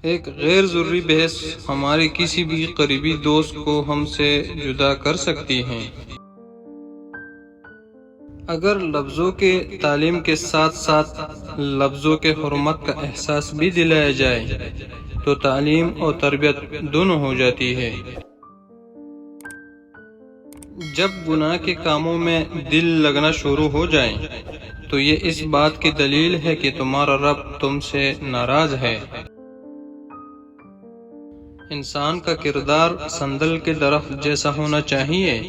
ایک غیر ضروری بحث ہمارے کسی بھی قریبی دوست کو ہم سے جدا کر سکتی ہے۔ اگر لفظوں کے تعلیم کے ساتھ ساتھ لفظوں کے حرمت کا احساس بھی دلایا جائے تو تعلیم اور تربیت دونوں ہو جاتی ہے۔ جب گناہ کے کاموں میں دل لگنا شروع ہو جائے تو یہ اس بات کی دلیل ہے کہ تمہارا رب تم سے ناراض ہے۔ انسان کا کردار سندل کے درخت جیسا ہونا چاہیے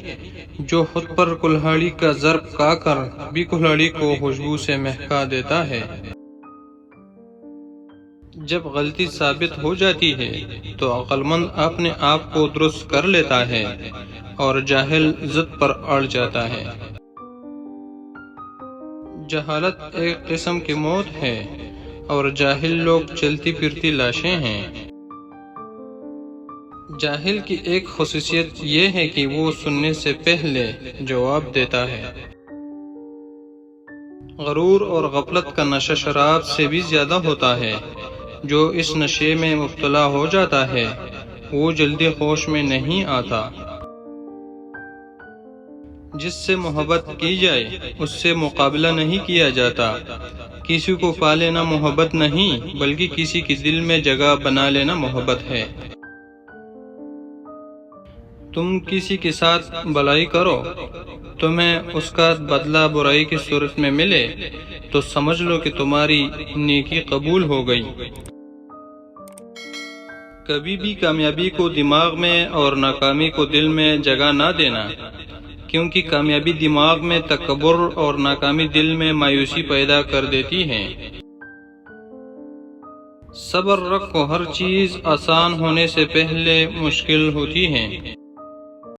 جو خود پر کلہاڑی کا ضرب کا کر بھی کلہاڑی کو خوشبو سے مہکا دیتا ہے۔ جب غلطی ثابت ہو جاتی ہے تو عقل مند اپنے آپ کو درست کر لیتا ہے اور جاہل ضد پر اڑ جاتا ہے۔ جہالت ایک قسم کی موت ہے اور جاہل لوگ چلتی پھرتی لاشیں ہیں۔ جاہل کی ایک خصوصیت یہ ہے کہ وہ سننے سے پہلے جواب دیتا ہے۔ غرور اور غفلت کا نشہ شراب سے بھی زیادہ ہوتا ہے۔ جو اس نشے میں مبتلا ہو جاتا ہے وہ جلدی ہوش میں نہیں آتا۔ جس سے محبت کی جائے اس سے مقابلہ نہیں کیا جاتا۔ کسی کو پا لینا محبت نہیں بلکہ کسی کے دل میں جگہ بنا لینا محبت ہے۔ تم کسی کے ساتھ بھلائی کرو، تمہیں اس کا بدلہ برائی کی صورت میں ملے تو سمجھ لو کہ تمہاری نیکی قبول ہو گئی۔ کبھی بھی کامیابی کو دماغ میں اور ناکامی کو دل میں جگہ نہ دینا، کیونکہ کامیابی دماغ میں تکبر اور ناکامی دل میں مایوسی پیدا کر دیتی ہے۔ صبر رکھو، ہر چیز آسان ہونے سے پہلے مشکل ہوتی ہے۔